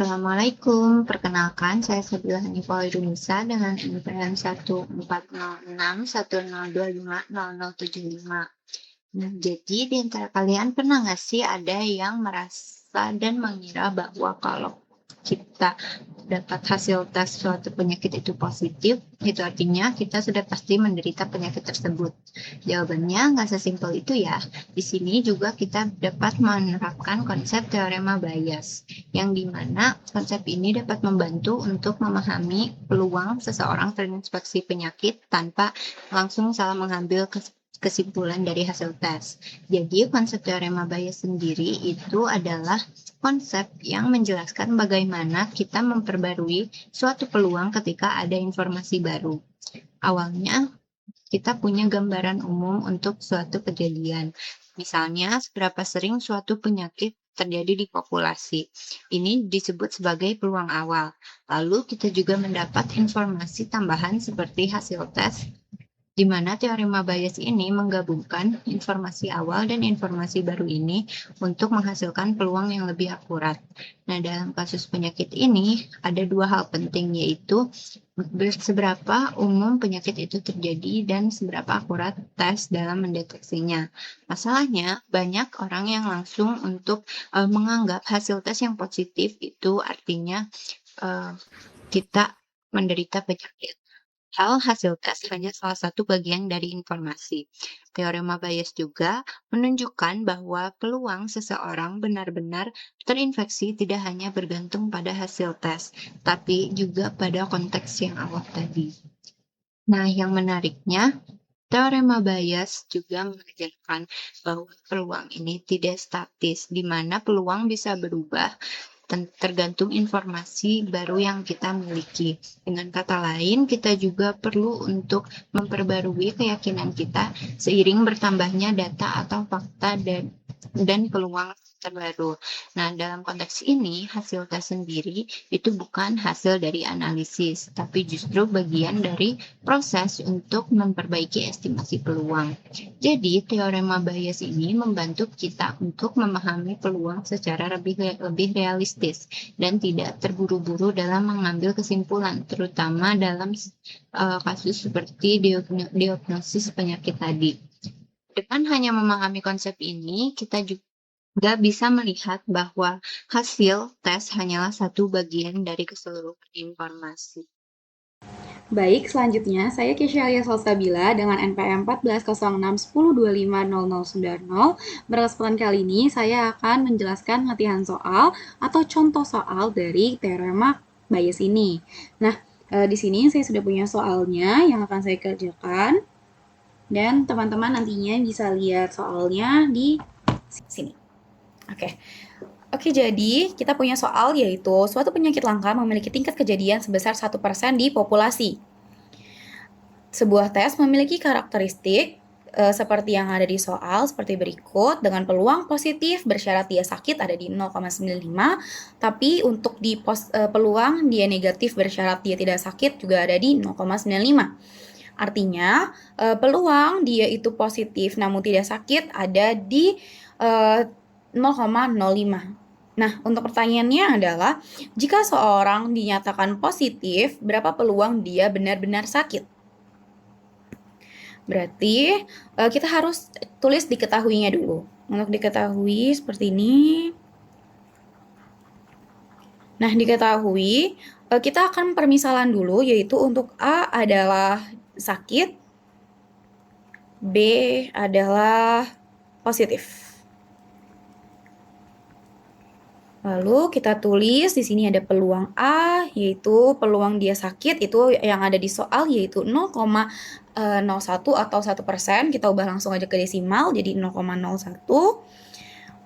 Assalamualaikum, perkenalkan saya Sabila Hanifah Hoirunisa dengan NPM 1406102500075. Nah, jadi di antara kalian pernah nggak sih ada yang merasa dan mengira bahwa kalau kita dapat hasil tes suatu penyakit itu positif, itu artinya kita sudah pasti menderita penyakit tersebut? Jawabannya nggak sesimpel itu ya. Di sini juga kita dapat menerapkan konsep teorema Bayes, yang dimana konsep ini dapat membantu untuk memahami peluang seseorang terinfeksi penyakit tanpa langsung salah mengambil kesimpulan dari hasil tes. Jadi konsep teorema Bayes sendiri itu adalah konsep yang menjelaskan bagaimana kita memperbarui suatu peluang ketika ada informasi baru. Awalnya kita punya gambaran umum untuk suatu kejadian. Misalnya, seberapa sering suatu penyakit terjadi di populasi. Ini disebut sebagai peluang awal. Lalu kita juga mendapat informasi tambahan seperti hasil tes, di mana teorema Bayes ini menggabungkan informasi awal dan informasi baru ini untuk menghasilkan peluang yang lebih akurat. Nah, dalam kasus penyakit ini ada dua hal penting, yaitu seberapa umum penyakit itu terjadi dan seberapa akurat tes dalam mendeteksinya. Masalahnya, banyak orang yang langsung untuk menganggap hasil tes yang positif itu artinya kita menderita penyakit. Hasil tes hanya salah satu bagian dari informasi. Teorema Bayes juga menunjukkan bahwa peluang seseorang benar-benar terinfeksi tidak hanya bergantung pada hasil tes, tapi juga pada konteks yang awal tadi. Nah, yang menariknya, teorema Bayes juga mengajarkan bahwa peluang ini tidak statis, di mana peluang bisa berubah tergantung informasi baru yang kita miliki. Dengan kata lain, kita juga perlu untuk memperbarui keyakinan kita seiring bertambahnya data atau fakta dan peluang terbaru. Nah, dalam konteks ini, hasil tes sendiri itu bukan hasil dari analisis, tapi justru bagian dari proses untuk memperbaiki estimasi peluang. Jadi, teorema Bayes ini membantu kita untuk memahami peluang secara lebih realistis dan tidak terburu-buru dalam mengambil kesimpulan, terutama dalam kasus seperti diagnosis penyakit tadi. Dengan hanya memahami konsep ini, kita juga bisa melihat bahwa hasil tes hanyalah satu bagian dari keseluruhan informasi. Baik, selanjutnya saya Kesha Alia Salsabila dengan NPM 140610250090. Berkesempatan kali ini saya akan menjelaskan latihan soal atau contoh soal dari teorema Bayes ini. Nah, di sini saya sudah punya soalnya yang akan saya kerjakan. Dan teman-teman nantinya bisa lihat soalnya di sini. Oke, jadi kita punya soal yaitu suatu penyakit langka memiliki tingkat kejadian sebesar 1% di populasi. Sebuah tes memiliki karakteristik seperti yang ada di soal seperti berikut, dengan peluang positif bersyarat dia sakit ada di 0,95, tapi untuk di peluang dia negatif bersyarat dia tidak sakit juga ada di 0,95. Artinya peluang dia itu positif namun tidak sakit ada di 0,05. Nah, untuk pertanyaannya adalah, jika seorang dinyatakan positif, berapa peluang dia benar-benar sakit? Berarti kita harus tulis diketahuinya dulu. Untuk diketahui seperti ini. Nah, diketahui, kita akan permisalan dulu, yaitu untuk A adalah sakit, B adalah positif. Lalu kita tulis di sini ada peluang A, yaitu peluang dia sakit itu yang ada di soal yaitu 0,01 atau 1%. Kita ubah langsung aja ke desimal jadi 0,01.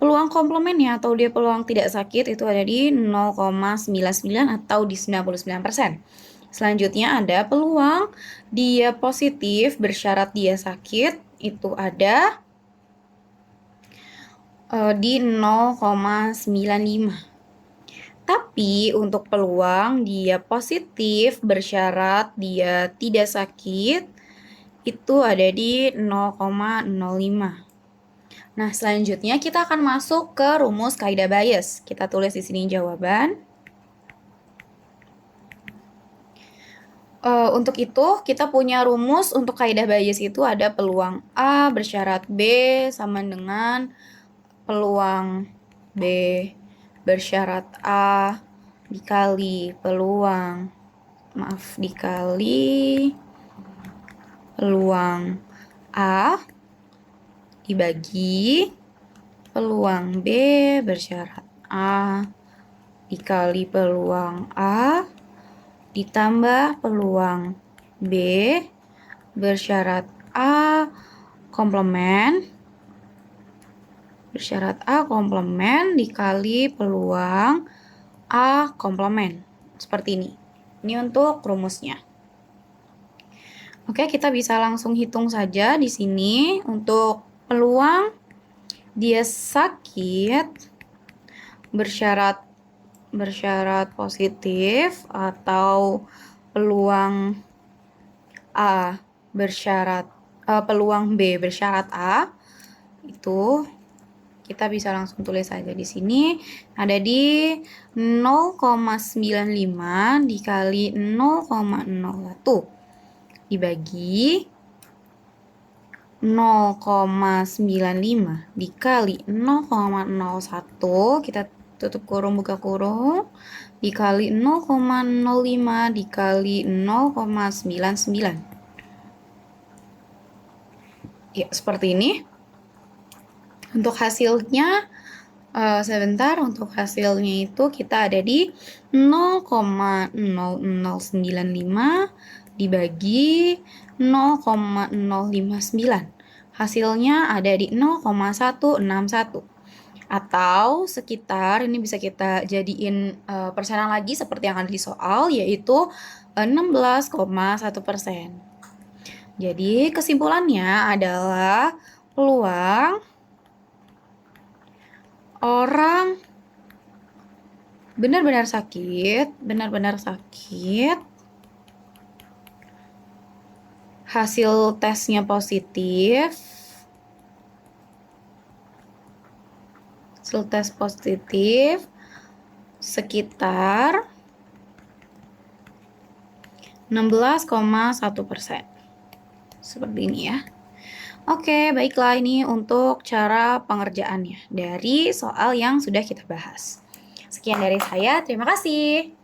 Peluang komplemennya atau dia peluang tidak sakit itu ada di 0,99 atau di 99%. Selanjutnya ada peluang dia positif bersyarat dia sakit itu ada di 0,95. Tapi untuk peluang dia positif bersyarat dia tidak sakit itu ada di 0,05. Nah, selanjutnya kita akan masuk ke rumus kaidah Bayes. Kita tulis di sini jawaban. Untuk itu kita punya rumus untuk kaidah Bayes itu ada peluang A bersyarat B sama dengan peluang B bersyarat A dikali peluang A dibagi peluang B bersyarat A dikali peluang A ditambah peluang B bersyarat A komplement dikali peluang A komplement. Seperti ini. Ini untuk rumusnya. Oke, kita bisa langsung hitung saja di sini untuk peluang dia sakit bersyarat positif atau peluang A bersyarat peluang B bersyarat A itu kita bisa langsung tulis saja di sini ada di 0,95 dikali 0,01 dibagi 0,95 dikali 0,01 kita tutup kurung buka kurung dikali 0,05 dikali 0,99 ya seperti ini. Untuk hasilnya sebentar, untuk hasilnya itu kita ada di 0,0095 dibagi 0,059. Hasilnya ada di 0,161. Atau sekitar, ini bisa kita jadiin persenan lagi seperti yang ada di soal, yaitu 16,1%. Jadi kesimpulannya adalah peluang orang benar-benar sakit, hasil tesnya positif, sekitar 16,1%. Seperti ini ya. Oke, baiklah ini untuk cara pengerjaannya dari soal yang sudah kita bahas. Sekian dari saya, terima kasih.